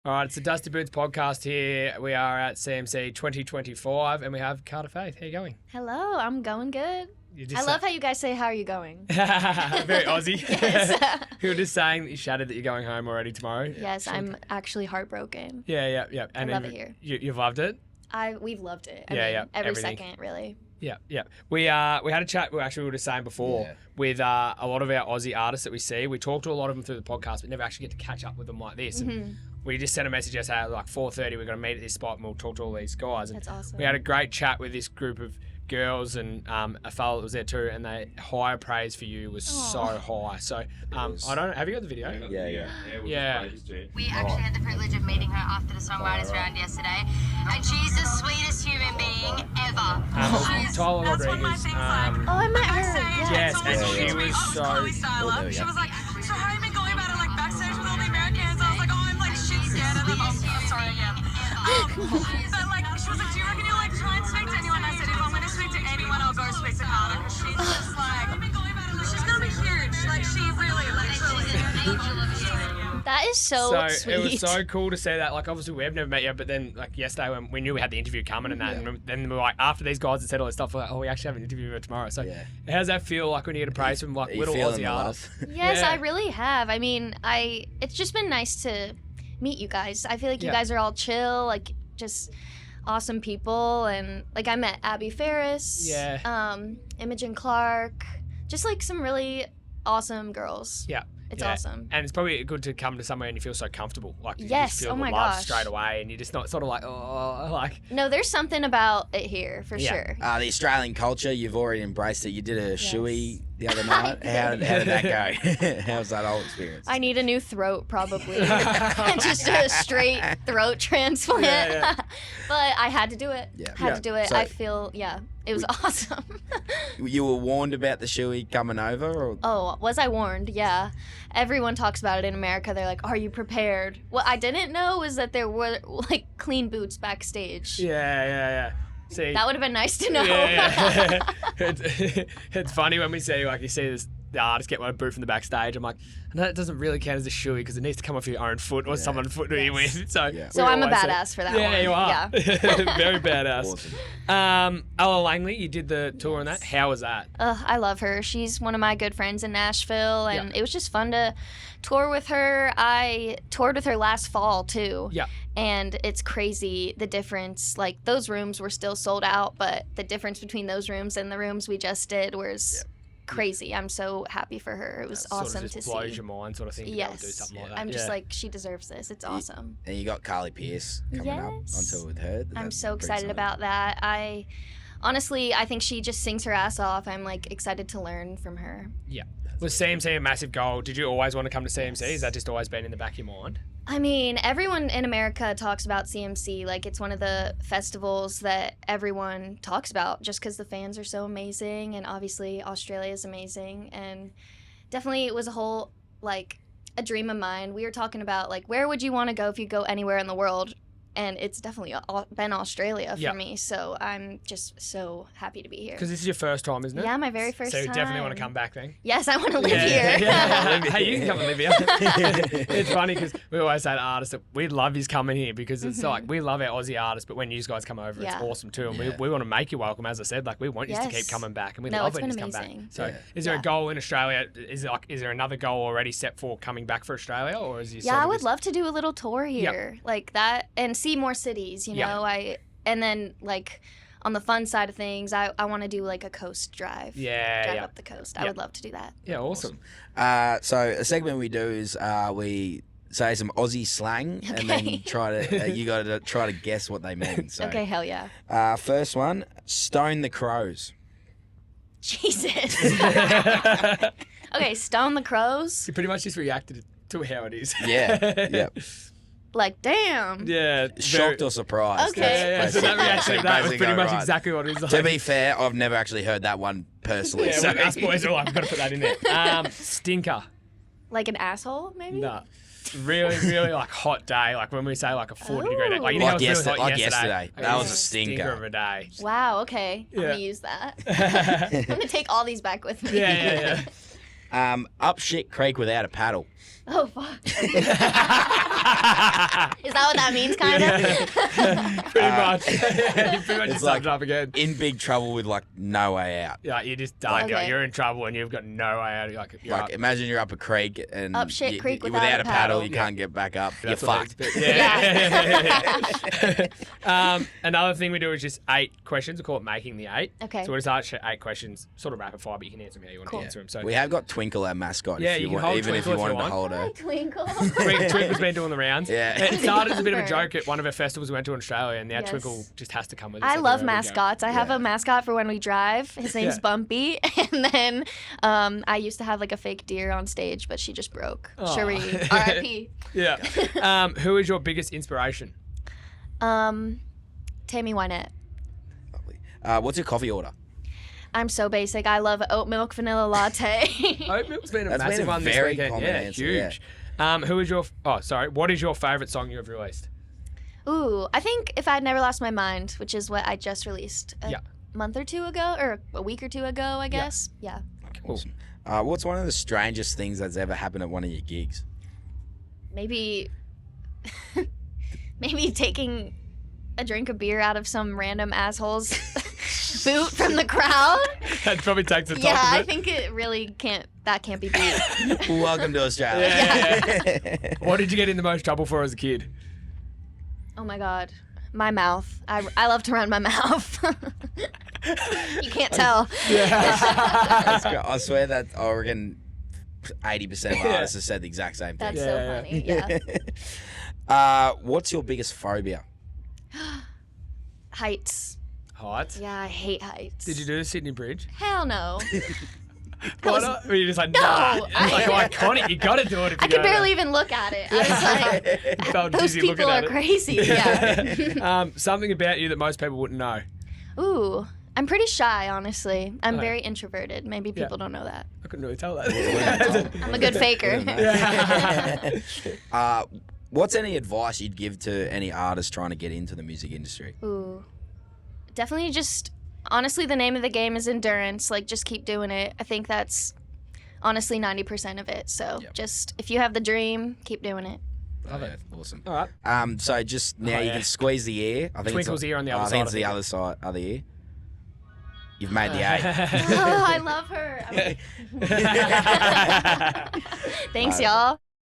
All right, it's the Dusty Boots podcast here. We are at CMC 2025 and we have Carter Faith. How you going? Hello, I'm going good. I love how you guys say, how are you going? Very Aussie. Yes. You were just saying that you shattered that you're going home already tomorrow. Yes, I'm actually heartbroken. Yeah. I love it here. You've loved it? We've loved it. Every Everything. Second, really. Yeah. We had a chat, we were just saying before, with a lot of our Aussie artists that we see. We talk to a lot of them through the podcast, but never actually get to catch up with them like this. Mm-hmm. And we just sent a message yesterday at like 4:30, we're going to meet at this spot and we'll talk to all these guys. And that's awesome. We had a great chat with this group of girls and a fellow that was there too, and they high praise for you was so high. So have you got the video? Yeah. We actually had the privilege of meeting her after the songwriters round yesterday, and she's the sweetest human being ever. Tyler Rodriguez. I met her. Yes, and she was so. She was like, so how have you been going about it, like backstage with all the Americans? I was like, I'm like shit scared of them. I'm sorry again. But like, she was like, do you reckon you'll like try and speak to anyone? I said, if I'm going to speak to anyone, I'll go speak to Carter, because she's just like, she's going to be huge. Like, she really, That is so sweet. It was so cool to see that. Like, obviously we've never met you, but then like yesterday when we knew we had the interview coming and that, and then we were like, after these guys had said all this stuff, we're like, oh, we actually have an interview with her tomorrow. So how does that feel like when you get a praise from like little Aussie artists? Yes, I really have. I mean, it's just been nice to meet you guys. I feel like you guys are all chill, like just awesome people, and like I met Abby Ferris, Imogen Clark, just like some really awesome girls. It's awesome. And it's probably good to come to somewhere and you feel so comfortable. Like you yes, just feel my the love gosh. straight away, and you're just not sort of like, No, there's something about it here for sure. The Australian culture, you've already embraced it. You did a shoey the other night. How did that go? How was that whole experience? I need a new throat, probably. Just a straight throat transplant. But I had to do it. Had to do it. So, I feel, it was awesome. You were warned about the shoey coming over? Or? Oh, was I warned? Yeah. Everyone talks about it in America. They're like, are you prepared? What I didn't know was that there were like clean boots backstage. Yeah. See, that would have been nice to know. It's funny when we see, like, you see the artist get one boot from the backstage. I'm like, no, that doesn't really count as a shoey because it needs to come off your own foot or someone's foot you're with. So I'm a badass for that one. Yeah, you are. Yeah. Very badass. Awesome. Ella Langley, you did the tour on that. How was that? I love her. She's one of my good friends in Nashville, and it was just fun to tour with her. I toured with her last fall, too. Yeah. And it's crazy, the difference. Like, those rooms were still sold out, but the difference between those rooms and the rooms we just did was crazy. I'm so happy for her. It was awesome to see. Blows your mind sort of thing to be able to do something like that. I'm just like, she deserves this. It's awesome. And you got Carly Pierce coming up on tour with her. I'm so excited about that. Honestly, I think she just sings her ass off. I'm like excited to learn from her. Yeah. Was CMC a massive goal? Did you always want to come to CMC? Has that just always been in the back of your mind? I mean, everyone in America talks about CMC. Like, it's one of the festivals that everyone talks about just because the fans are so amazing. And obviously, Australia is amazing. And definitely it was a dream of mine. We were talking about, like, where would you want to go if you go anywhere in the world? And it's definitely been Australia for me. So I'm just so happy to be here. Because this is your first time, isn't it? Yeah, my very first time. So you definitely want to come back then? Yes, I want to live here. Hey, you can come and live here. It's funny because we always say to artists that we love you coming here because it's like we love our Aussie artists, but when you guys come over, it's awesome too. And we want to make you welcome. As I said, like we want you to keep coming back, and we love when you come back. So is there a goal in Australia? Is there another goal already set for coming back for Australia, or is you? Yeah, I would love to do a little tour here, like that, and see more cities. You know, and then like on the fun side of things, I want to do like a coast drive. Drive up the coast. I would love to do that. Yeah, awesome. So a segment we do is we say some Aussie slang and then you got to try to guess what they mean. So, okay, hell yeah. First one, stone the crows. Jesus. Okay, stone the crows. You pretty much just reacted to how it is. Yeah. Like, damn. Yeah. Shocked or surprised. Okay. So that reaction that was pretty much exactly what it was like. To be fair, I've never actually heard that one personally. Yeah, so us boys are like, we've got to put that in there. Stinker. Like an asshole, maybe? No. Really, really like hot day. Like when we say like a 40-degree day. Like, you know how it was really hot yesterday. That was a stinker of a day. Wow, okay. I'm going to use that. I'm going to take all these back with me. Yeah. Up shit creek without a paddle. Oh, fuck. Is that what that means, kind of? Pretty much. You pretty much just like summed it up again. in big trouble with like no way out. Yeah, you just done. Okay. You're in trouble and you've got no way out. You're Like imagine you're up a creek and Up shit creek without a a paddle, paddle. you can't get back up. That's You're what I fucked. expect. Yeah. Another thing we do is just 8 questions. We call it making the 8. Okay. So we'll just ask you 8 questions, sort of rapid fire, but you can answer them how you want Cool. to answer them. So We have got Twinkle, our mascot. Yeah, if you you can want, hold even if Twinkle you if you wanted to want. hold her. Twinkle. Twinkle's been doing the rounds. Yeah. It started as a bit of a Her. joke at one of our festivals we went to in Australia, and now Yes. Twinkle just has to come with us. I love everywhere we go. mascots. I have Yeah. a mascot for when we drive. His name's Yeah. Bumpy. And then I used to have like a fake deer on stage, but she just broke. Aw. Cherie. R.I.P. Yeah. Who is your biggest inspiration? Tammy Wynette. Lovely. What's your coffee order? I'm so basic. I love oat milk vanilla latte. Oat milk's been a That's been massive a one this very weekend. common Yeah, answer, huge. Who is your? What is your favorite song you've released? Ooh, I think If I'd Never Lost My Mind, which is what I just released a Yeah. month or two ago, or a week or two ago, I guess. Yeah. Awesome. What's one of the strangest things that's ever happened at one of your gigs? Maybe taking a drink of beer out of some random asshole's boot from the crowd. That probably takes the top Yeah, of I it. think it really can't. That can't be beat. Welcome to Australia. Yeah. What did you get in the most trouble for as a kid? Oh my god, my mouth. I love to run my mouth. You can't tell. That's great. I swear that I reckon 80% of artists have said the exact same thing. That's so Yeah. funny. Yeah. What's your biggest phobia? Heights. Heights. Yeah, I hate heights. Did you do the Sydney Bridge? Hell no. Why was- not? Were you just like, No, nah? It's like iconic. You got to do it if you I could go barely even look at it. I was like, Felt those dizzy looking people at are it. crazy. Yeah. Something about you that most people wouldn't know. Ooh, I'm pretty shy, honestly. I'm Okay. very introverted. Maybe Yeah. people don't know that. I couldn't really tell that. I'm a good faker. What's any advice you'd give to any artist trying to get into the music industry? Ooh, definitely just honestly, the name of the game is endurance. Like, just keep doing it. I think that's honestly 90% of it. So Yep. just if you have the dream, keep doing it. Love it. Awesome. All right. So just now Oh, you yeah. can squeeze the ear. I think Twinkle's ear on the other I think side, it's I the think. other side, other ear. You've made the eight. Oh, I love her. Thanks, y'all.